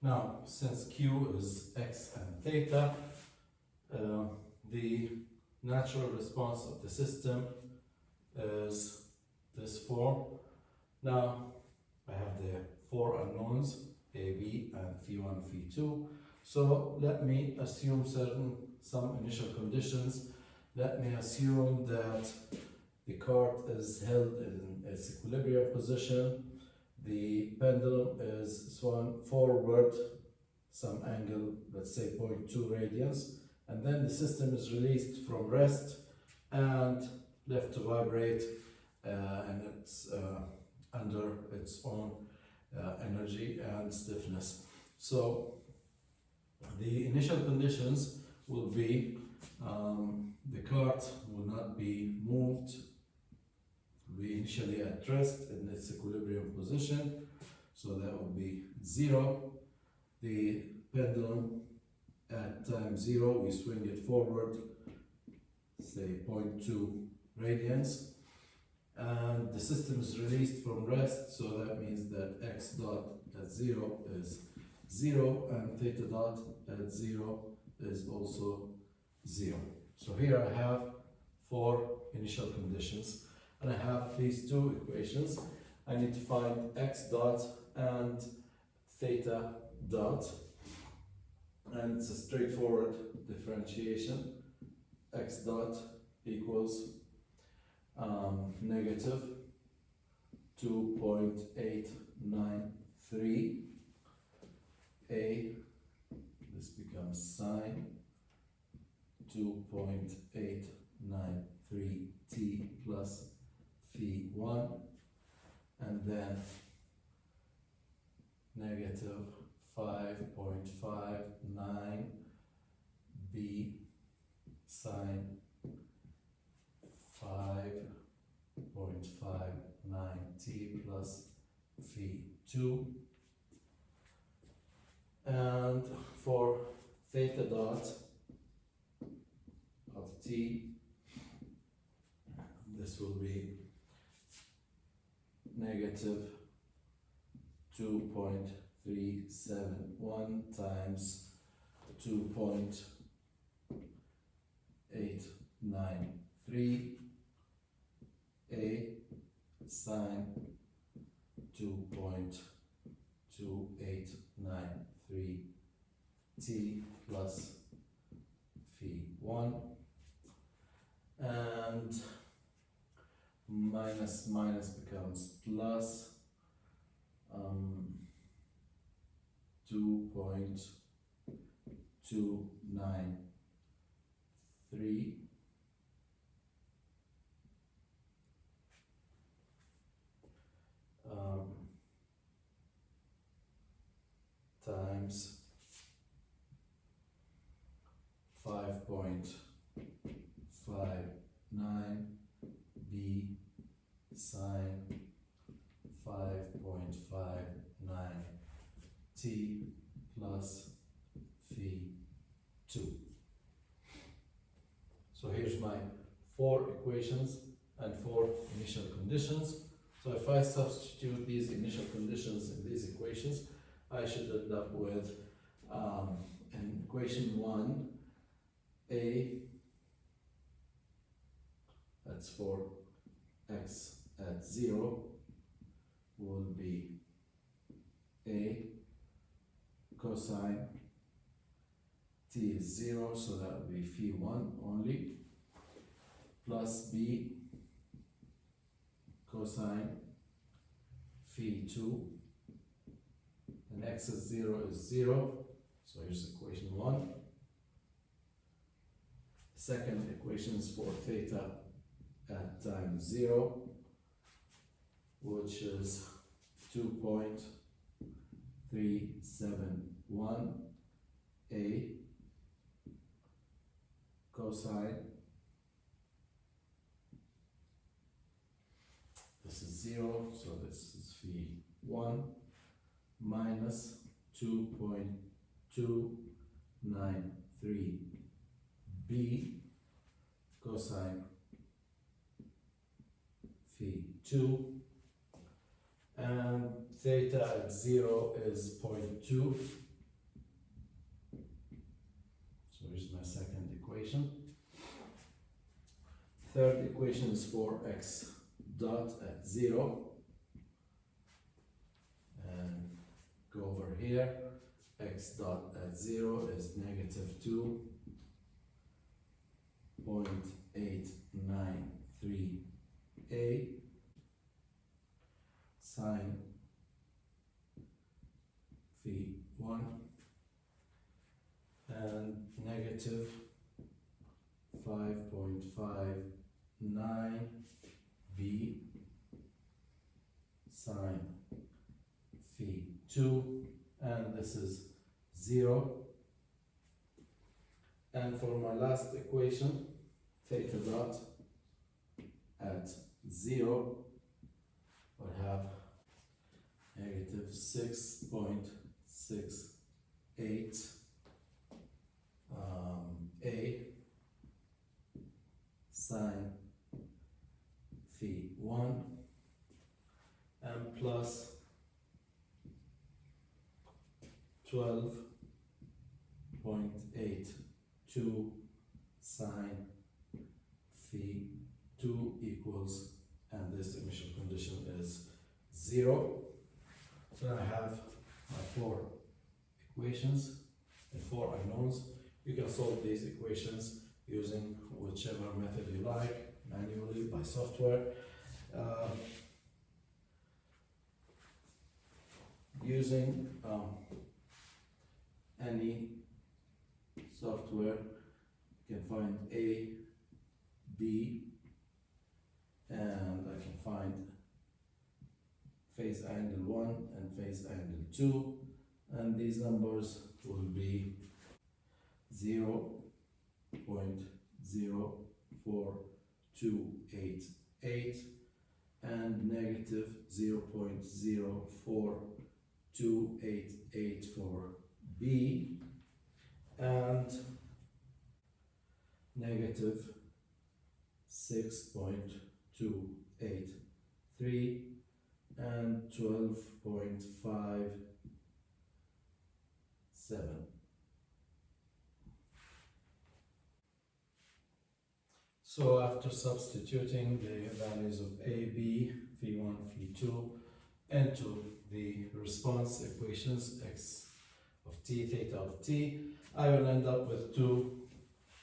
Now, since Q is x and theta, the natural response of the system is this form. Now, I have the four unknowns, A, B, and phi1, phi2. So let me assume some initial conditions. Let me assume that the cart is held in its equilibrium position. The pendulum is swung forward some angle, let's say 0.2 radians, and then the system is released from rest and left to vibrate, and it's under its own energy and stiffness. So the initial conditions will be the cart will not be moved, will be initially at rest in its equilibrium position, so that would be 0. The pendulum at time 0, we swing it forward, say 0.2 radians, and the system is released from rest, so that means that x dot at 0 is 0 and theta dot at 0 is also 0. So here I have 4 initial conditions, and I have these two equations. I need to find x dot and theta dot, and it's a straightforward differentiation. X dot equals negative 2.893 A, this becomes sine 2.893 T plus phi1, and then negative 5.59 B sine 5.59 T plus phi2, and for theta dot of T, this will be negative 2.371 times 2.893 A sine 2.2893 T plus phi1, and minus minus becomes plus 2.293 times 5.59 B sine 5.59 T plus phi2. So here's my 4 equations and 4 initial conditions. So if I substitute these initial conditions in these equations, I should end up with in equation 1, A, that's for x at 0, will be A cosine t is 0, so that would be phi1 only, plus B cosine phi2, and x is 0 is 0, so here's equation 1. Second equation is for theta at time 0, which is 2.371 A cosine, this is 0, so this is phi1, minus 2.293 B cosine phi2, and theta at 0 is 0.2, equation. Third equation is for x dot at 0. And go over here. X dot at 0 is negative 2.893a sine phi 1 and negative 5.59b sine phi 2, and this is 0. And for my last equation, theta dot at 0 would have negative 6.68 a sine phi 1 and plus 12.82 sine phi 2 equals, and this initial condition is 0. So I have my 4 equations and 4 unknowns. You can solve these equations using whichever method you like, manually, by software. Using any software, you can find A, B, and I can find phase angle 1 and phase angle 2, and these numbers will be 0.04288 and negative 0.04288 for B, and negative 6.283 and 12.57. So after substituting the values of A, B, phi1, phi2 into the response equations, x of t, theta of t, I will end up with 2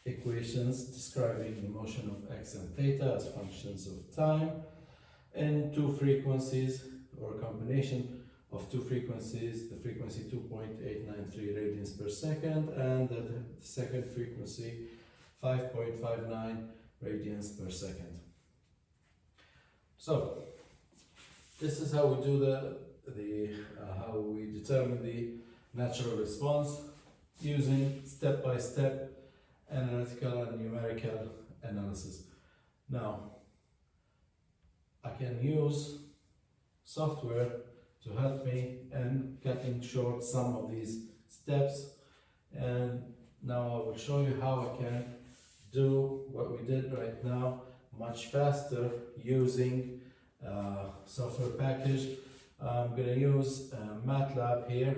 equations describing the motion of x and theta as functions of time in 2 frequencies, or a combination of 2 frequencies, the frequency 2.893 radians per second and the second frequency 5.59 radians per second. So this is how we do how we determine the natural response using step-by-step analytical and numerical analysis. Now, I can use software to help me in cutting short some of these steps, and now I will show you how I can do what we did right now much faster using a software package. I'm going to use MATLAB here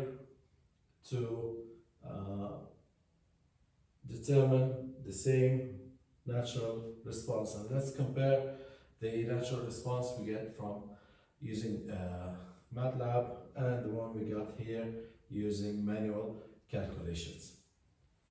to determine the same natural response, and let's compare the natural response we get from using MATLAB and the one we got here using manual calculations.